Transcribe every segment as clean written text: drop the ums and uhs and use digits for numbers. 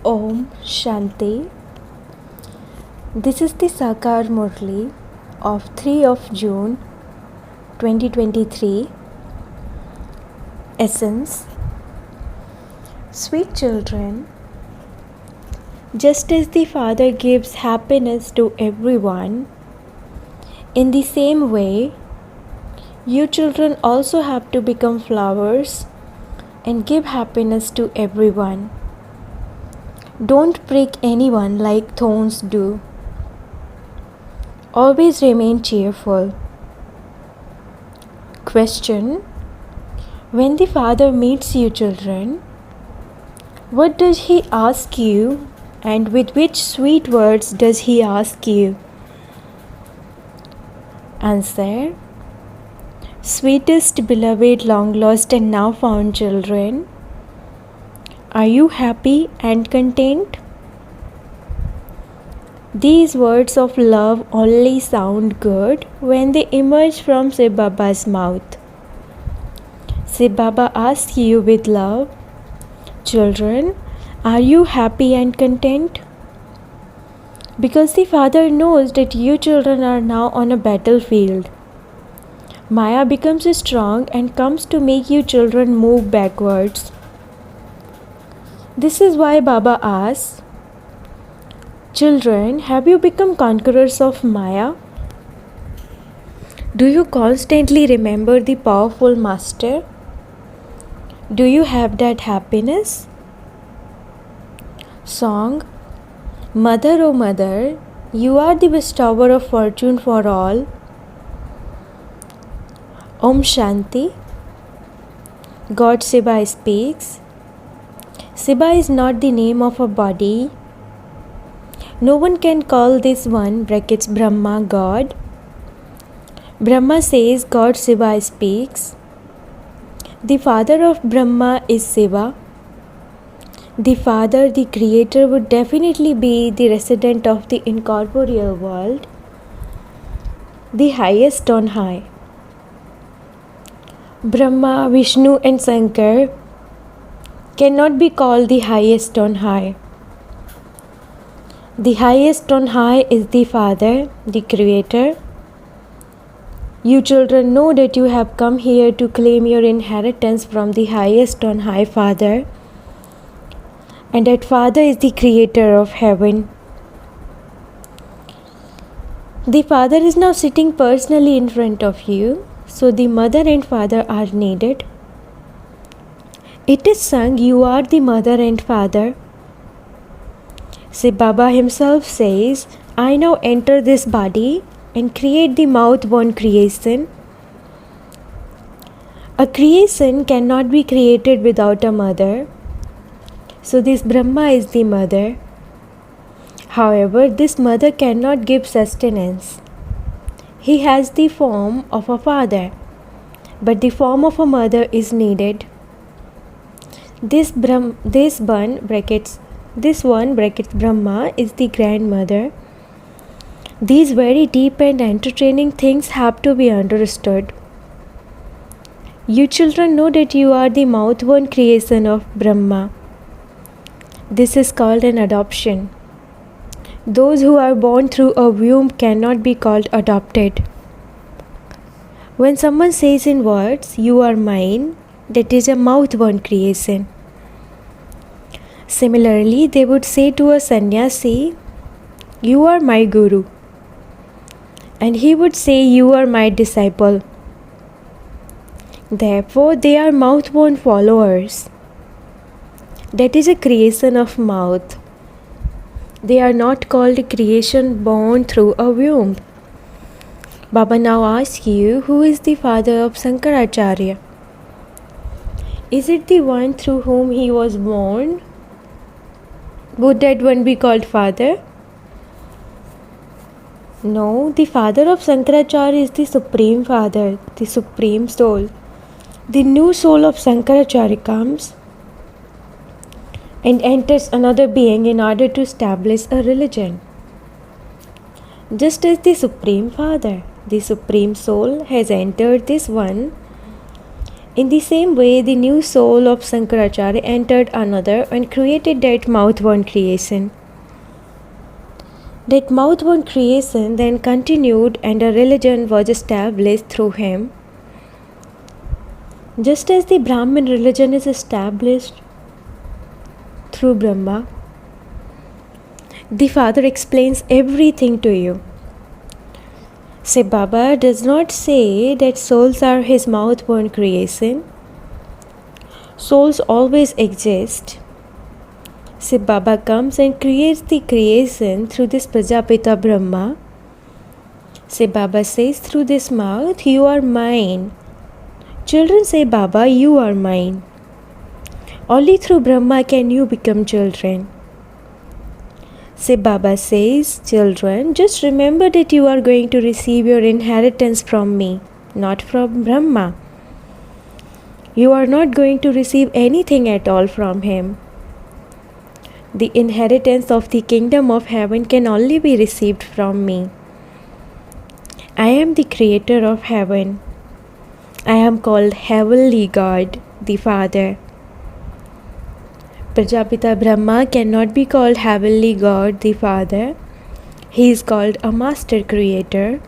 Om Shanti. This is the Sakar Murli of 3 of June 2023. Essence. Sweet children, just as the Father gives happiness to everyone, in the same way, you children also have to become flowers and give happiness to everyone. Don't prick anyone like thorns do. Always remain cheerful. Question: when the Father meets you children, what does He ask you, and with which sweet words does He ask you? Answer: sweetest, beloved, long lost and now found children, are you happy and content? These words of love only sound good when they emerge from Shiv Baba's mouth. Shiv Baba asks you with love, children, are you happy and content? Because the Father knows that you children are now on a battlefield. Maya becomes strong and comes to make you children move backwards. This is why Baba asks, children, have you become conquerors of Maya? Do you constantly remember the powerful Master? Do you have that happiness? Song. Mother, O Mother, you are the bestower of fortune for all. Om Shanti. God Shiva speaks. Shiva is not the name of a body. No one can call this one brackets Brahma God. Brahma says God Shiva speaks. The father of Brahma is Shiva. The Father, the Creator, would definitely be the resident of the incorporeal world, the highest on high. Brahma, Vishnu and Shankar cannot be called the highest on high. The highest on high is the Father, the Creator. You children know that you have come here to claim your inheritance from the highest on high Father, and that Father is the Creator of heaven. The Father is now sitting personally in front of you, so the Mother and Father are needed. It is sung, you are the Mother and Father. Shiv Baba himself says, I now enter this body and create the mouth-born creation. A creation cannot be created without a mother. So this Brahma is the mother. However, this mother cannot give sustenance. He has the form of a father, but the form of a mother is needed. This one brackets Brahma is the grandmother. These very deep and entertaining things have to be understood. You children know that you are the mouth-born creation of Brahma. This is called an adoption. Those who are born through a womb cannot be called adopted. When someone says in words, you are mine, that is a mouth-born creation. Similarly, they would say to a sannyasi, you are my guru. And he would say, you are my disciple. Therefore, they are mouth-born followers. That is a creation of mouth. They are not called a creation born through a womb. Baba now asks you, who is the father of Shankaracharya? Is it the one through whom he was born? Would that one be called father? No, the father of Shankaracharya is the Supreme Father, the Supreme Soul. The new soul of Shankaracharya comes and enters another being in order to establish a religion. Just as the Supreme Father, the Supreme Soul, has entered this one, In the same way, the new soul of Sankaracharya entered another and created that mouth-born creation. That mouth-born creation then continued and a religion was established through him. Just as the Brahmin religion is established through Brahma, the Father explains everything to you. Sai Baba does not say that souls are his mouth-born creation. Souls always exist. Sai Baba comes and creates the creation through this Prajapita Brahma. Sai Baba says through this mouth, you are mine. Children say, Baba, you are mine. Only through Brahma can you become children. Sai Baba says, children, just remember that you are going to receive your inheritance from me, not from Brahma. You are not going to receive anything at all from him. The inheritance of the kingdom of heaven can only be received from me. I am the creator of heaven. I am called Heavenly God, the Father. Prajapita Brahma cannot be called Heavenly God, the Father. He is called a Master Creator.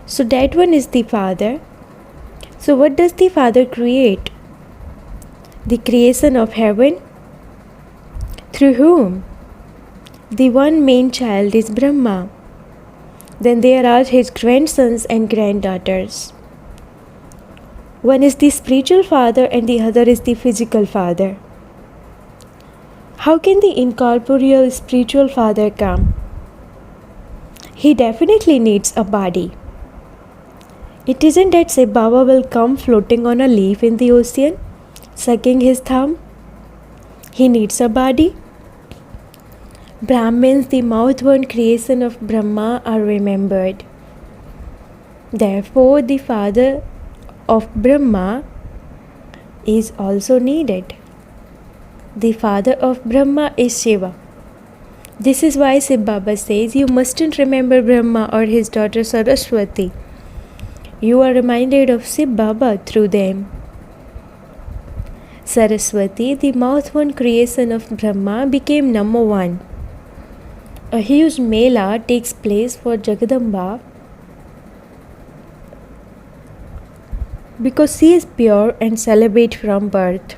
So that one is the Father. So what does the Father create? The creation of heaven. Through whom? The one main child is Brahma. Then there are his grandsons and granddaughters. One is the spiritual father and the other is the physical father. How can the incorporeal spiritual father come? He definitely needs a body. It isn't that Sai Baba will come floating on a leaf in the ocean, sucking his thumb. He needs a body. Brahmins, the mouth-born creation of Brahma, are remembered. Therefore, the father of Brahma is also needed. The father of Brahma is Shiva. This is why Sai Baba says you mustn't remember Brahma or his daughter Saraswati. You are reminded of Sai Baba through them. Saraswati, the mouth-born creation of Brahma, became number one. A huge mela takes place for Jagadamba because she is pure and celibate from birth.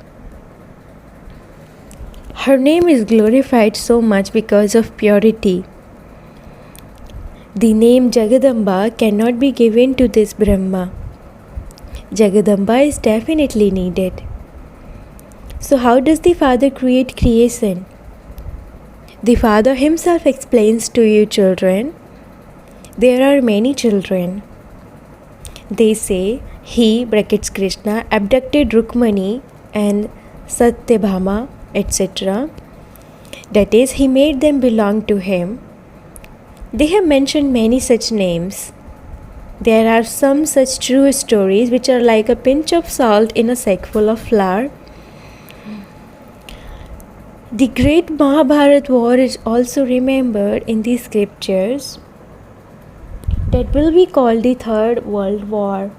Her name is glorified so much because of purity. The name Jagadamba cannot be given to this Brahma. Jagadamba is definitely needed. So how does the Father create creation? The Father himself explains to you, children. There are many children. They say, he, brackets Krishna, abducted Rukmani and Satyabhama, etc. That is, he made them belong to him. They have mentioned many such names. There are some such true stories which are like a pinch of salt in a sack full of flour. The great Mahabharata war is also remembered in the scriptures. That will be called the Third World War.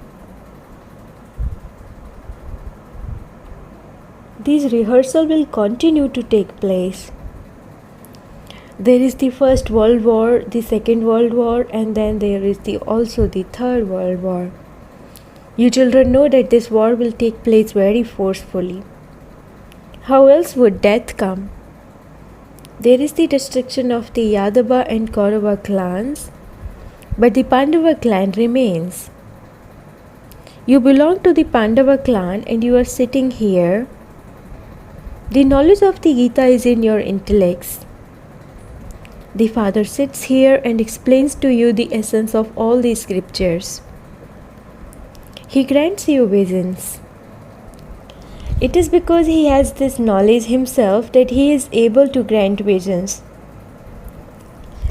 This rehearsal will continue to take place. There is the First World War, the Second World War, and then there is also the Third World War. You children know that this war will take place very forcefully. How else would death come? There is the destruction of the Yadava and Kaurava clans, but the Pandava clan remains. You belong to the Pandava clan and you are sitting here. The knowledge of the Gita is in your intellects. The Father sits here and explains to you the essence of all the scriptures. He grants you visions. It is because he has this knowledge himself that he is able to grant visions.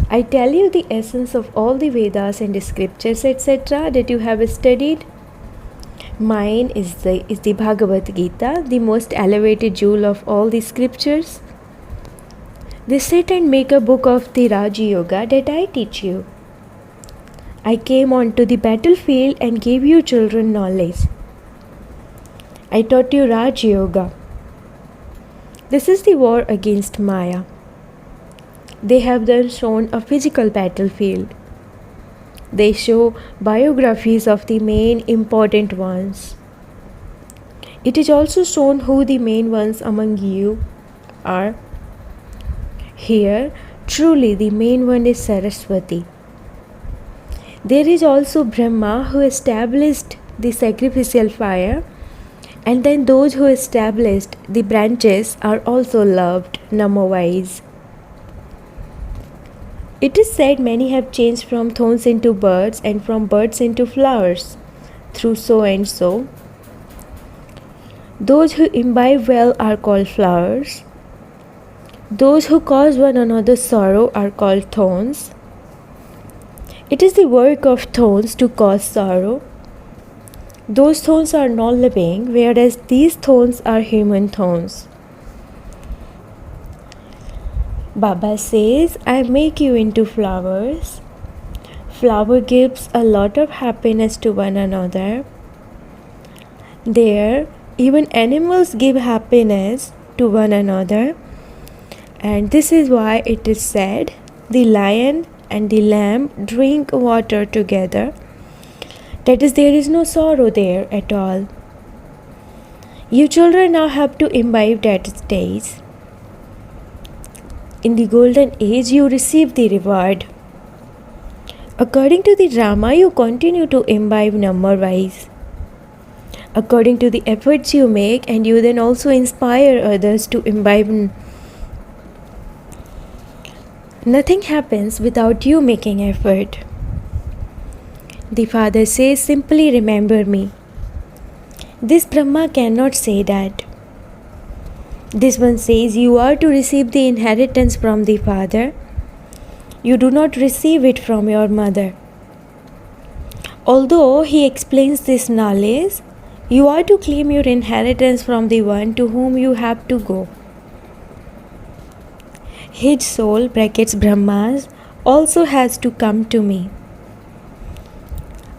I tell you the essence of all the Vedas and scriptures, etc., that you have studied. Mine is the Bhagavad Gita, the most elevated jewel of all the scriptures. They sit and make a book of the Raja Yoga that I teach you. I came onto the battlefield and gave you children knowledge. I taught you Raj Yoga. This is the war against Maya. They have then shown a physical battlefield. They show biographies of the main important ones. It is also shown who the main ones among you are. Here, truly the main one is Saraswati. There is also Brahma who established the sacrificial fire, and then those who established the branches are also loved Namo-wise. It is said many have changed from thorns into birds and from birds into flowers through so and so. Those who imbibe well are called flowers. Those who cause one another sorrow are called thorns. It is the work of thorns to cause sorrow. Those thorns are not living, whereas these thorns are human thorns. Baba says, I make you into flowers. Flower gives a lot of happiness to one another. There, even animals give happiness to one another. And this is why it is said, the lion and the lamb drink water together. That is, there is no sorrow there at all. You children now have to imbibe that stage. In the golden age, you receive the reward. According to the drama, you continue to imbibe number-wise. According to the efforts you make, and you then also inspire others to imbibe. Nothing happens without you making effort. The Father says, simply remember me. This Brahma cannot say that. This one says, you are to receive the inheritance from the Father. You do not receive it from your mother. Although he explains this knowledge, you are to claim your inheritance from the one to whom you have to go. His soul, brackets Brahmas, also has to come to me.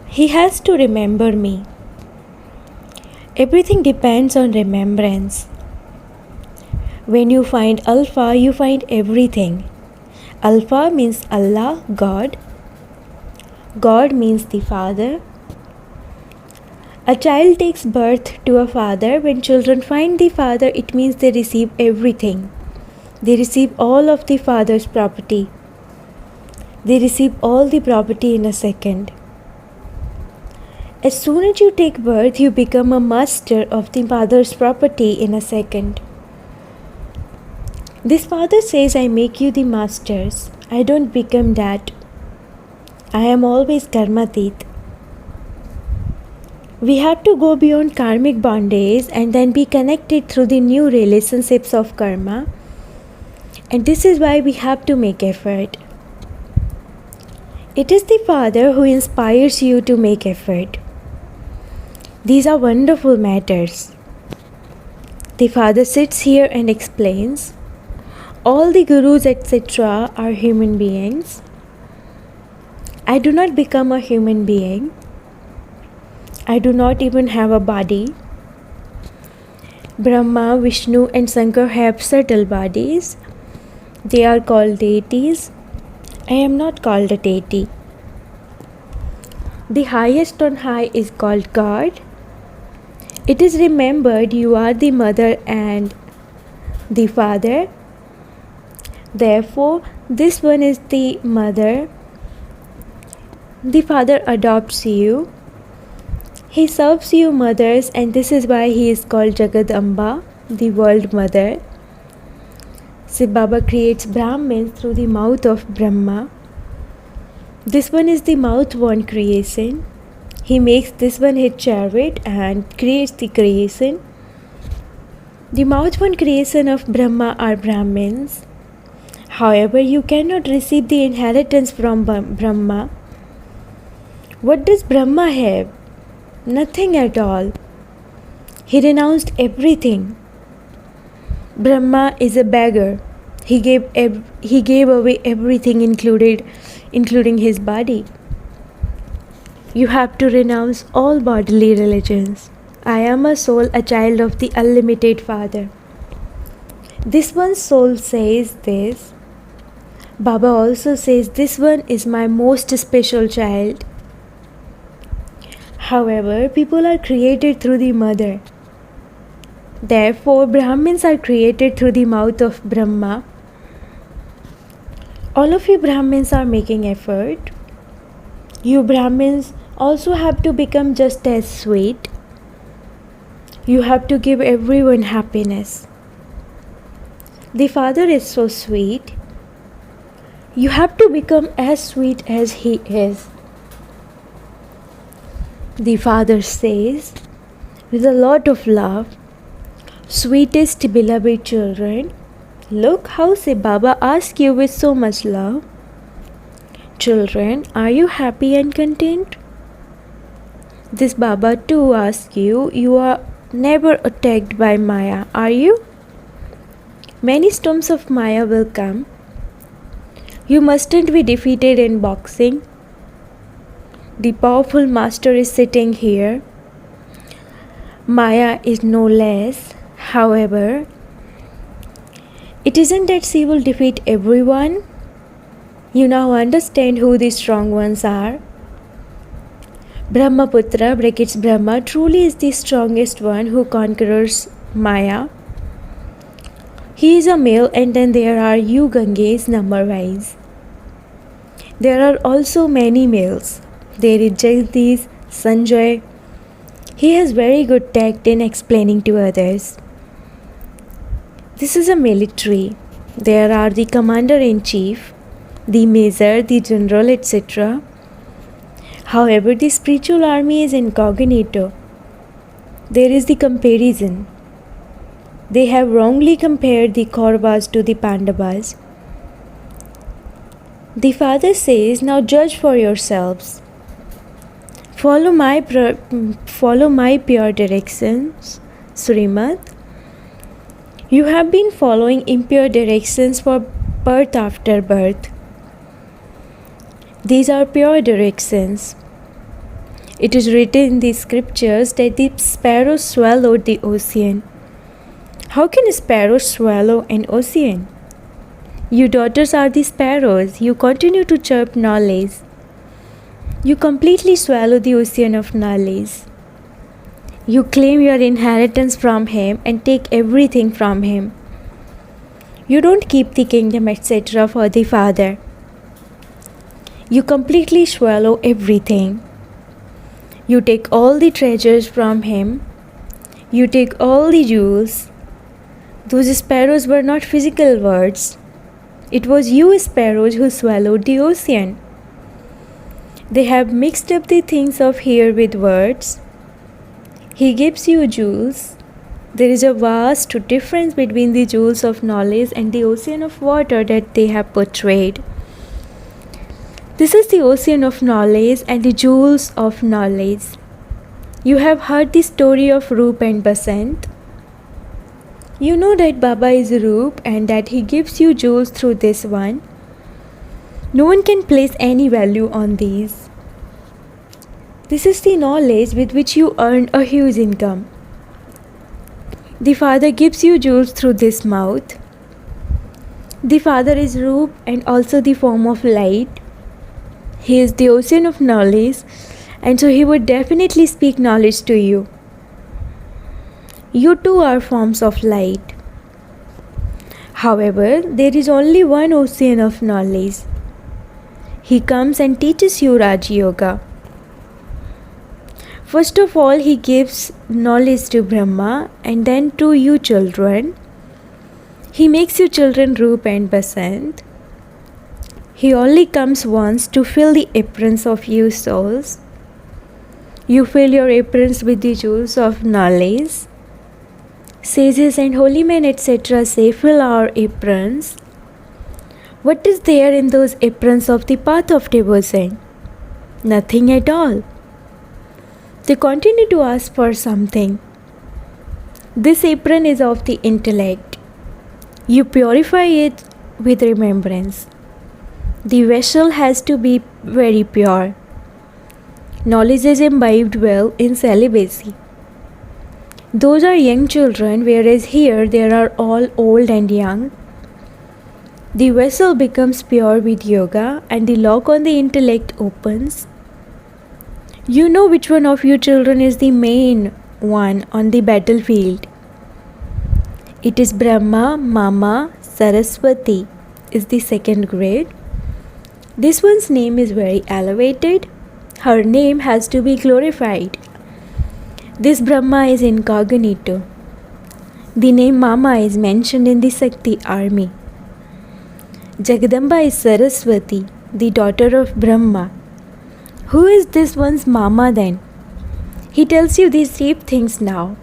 He has to remember me. Everything depends on remembrance. When you find Alpha, you find everything. Alpha means Allah, God. God means the Father. A child takes birth to a father. When children find the Father, it means they receive everything. They receive all of the Father's property. They receive all the property in a second. As soon as you take birth, you become a master of the Father's property in a second. This Father says, I make you the masters. I don't become that. I am always karmatit. We have to go beyond karmic bondage and then be connected through the new relationships of karma. And this is why we have to make effort. It is the Father who inspires you to make effort. These are wonderful matters. The Father sits here and explains. All the gurus, etc. are human beings. I do not become a human being. I do not even have a body. Brahma, Vishnu and Shankar have subtle bodies. They are called deities. I am not called a deity. The highest on high is called God. It is remembered you are the mother and the father. Therefore, this one is the mother. The Father adopts you. He serves you mothers, and this is why he is called Jagadamba, the world mother. Shiv Baba creates Brahmins through the mouth of Brahma. This one is the mouth-born creation. He makes this one his chariot and creates the creation. The mouth-born creation of Brahma are Brahmins. However, you cannot receive the inheritance from Brahma. What does Brahma have? Nothing at all. He renounced everything. Brahma is a beggar. He gave away everything, including his body. You have to renounce all bodily religions. I am a soul, a child of the unlimited Father. This one soul says this. Baba also says, this one is my most special child. However, people are created through the mother. Therefore, Brahmins are created through the mouth of Brahma. All of you Brahmins are making effort. You Brahmins also have to become just as sweet. You have to give everyone happiness. The Father is so sweet. You have to become as sweet as He is. The Father says, with a lot of love, sweetest beloved children, look how Sai Baba asks you with so much love. Children, are you happy and content? This Baba too asks you, you are never attacked by Maya, are you? Many storms of Maya will come. You mustn't be defeated in boxing. The powerful master is sitting here. Maya is no less. However, it isn't that she will defeat everyone. You now understand who the strong ones are. Brahmaputra brackets Brahma truly is the strongest one who conquers Maya. He is a male, and then there are you Ganges number-wise. There are also many males. There is Jagdish, Sanjay. He has very good tact in explaining to others. This is a military. There are the commander-in-chief, the major, the general, etc. However, the spiritual army is incognito. There is the comparison. They have wrongly compared the Kauravas to the Pandavas. The Father says, now judge for yourselves. Follow my pure directions, Srimad. You have been following impure directions for birth after birth. These are pure directions. It is written in the scriptures that the sparrow swallowed the ocean. How can a sparrow swallow an ocean? You daughters are the sparrows. You continue to chirp knowledge. You completely swallow the ocean of knowledge. You claim your inheritance from him and take everything from him. You don't keep the kingdom, etc. for the Father. You completely swallow everything. You take all the treasures from him. You take all the jewels. Those sparrows were not physical words. It was you sparrows who swallowed the ocean. They have mixed up the things of here with words. He gives you jewels. There is a vast difference between the jewels of knowledge and the ocean of water that they have portrayed. This is the ocean of knowledge and the jewels of knowledge. You have heard the story of Roop and Basant. You know that Baba is Roop and that he gives you jewels through this one. No one can place any value on these. This is the knowledge with which you earn a huge income. The Father gives you jewels through this mouth. The Father is Roop and also the form of light. He is the ocean of knowledge, and so he would definitely speak knowledge to you. You too are forms of light. However, there is only one ocean of knowledge. He comes and teaches you Raj Yoga. First of all, he gives knowledge to Brahma and then to you children. He makes you children Roop and Basant. He only comes once to fill the aprons of you souls. You fill your aprons with the jewels of knowledge. Sages and holy men, etc. say, fill our aprons. What is there in those aprons of the path of devotion? Nothing at all. They continue to ask for something. This apron is of the intellect. You purify it with remembrance. The vessel has to be very pure. Knowledge is imbibed well in celibacy. Those are young children, whereas here they are all old and young. The vessel becomes pure with yoga and the lock on the intellect opens. You know which one of your children is the main one on the battlefield. It is Brahma, Mama, Saraswati is the second grade. This one's name is very elevated. Her name has to be glorified. This Brahma is incognito. The name Mama is mentioned in the Sakti army. Jagadamba is Saraswati, the daughter of Brahma. Who is this one's Mama then? He tells you these deep things now.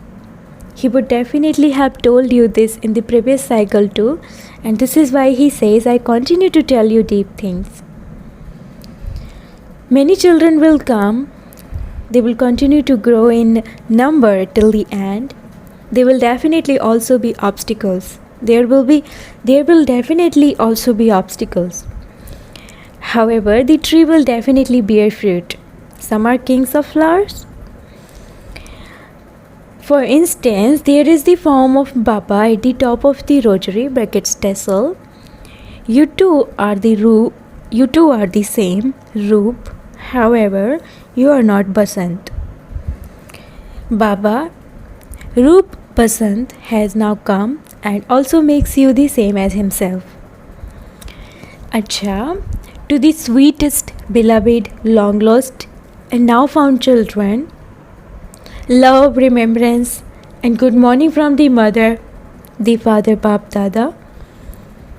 He would definitely have told you this in the previous cycle too, and this is why he says, I continue to tell you deep things. Many children will come. They will continue to grow in number till the end. There will definitely also be obstacles. There will definitely also be obstacles. However, the tree will definitely bear fruit. Some are kings of flowers. For instance, there is the form of Baba at the top of the rosary tassel. You two are the same Roop. However, you are not Basant. Baba, Roop Basant has now come and also makes you the same as himself. Acha, to the sweetest, beloved, long lost and now found children, love, remembrance and good morning from the mother, the father Bap Dada.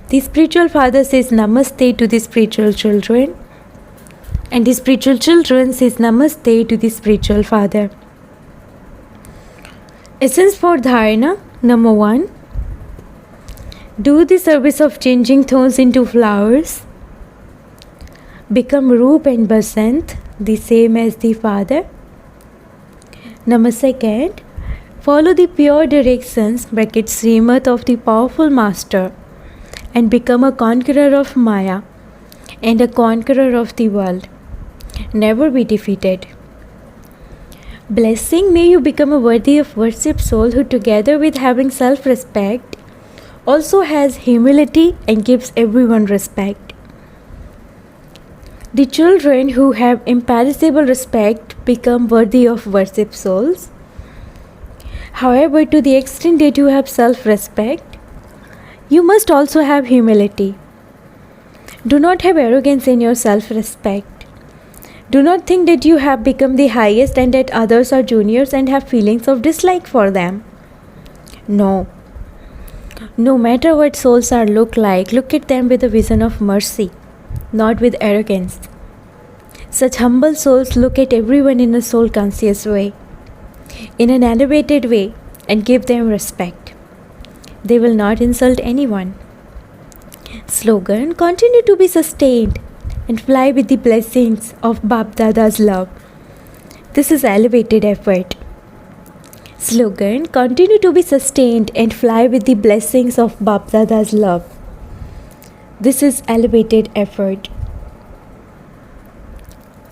The spiritual father says namaste to the spiritual children, and the spiritual children says namaste to the spiritual father. Essence for Dharana, number 1. Do the service of changing thorns into flowers. Become Roop and Basant, the same as the father. Number 2. Follow the pure directions, Srimad of the powerful master, and become a conqueror of Maya and a conqueror of the world. Never be defeated. Blessing, may you become a worthy of worship soul who, together with having self-respect, also has humility and gives everyone respect. The children who have imperishable respect become worthy of worship souls. However, to the extent that you have self-respect, you must also have humility. Do not have arrogance in your self-respect. Do not think that you have become the highest and that others are juniors and have feelings of dislike for them. No. No matter what souls are look at them with a vision of mercy, not with arrogance. Such humble souls look at everyone in a soul-conscious way, in an elevated way, and give them respect. They will not insult anyone. Slogan, continue to be sustained and fly with the blessings of Bap Dada's love. This is elevated effort. Slogan, continue to be sustained and fly with the blessings of Bap Dada's love. This is elevated effort.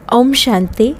Om Shanti.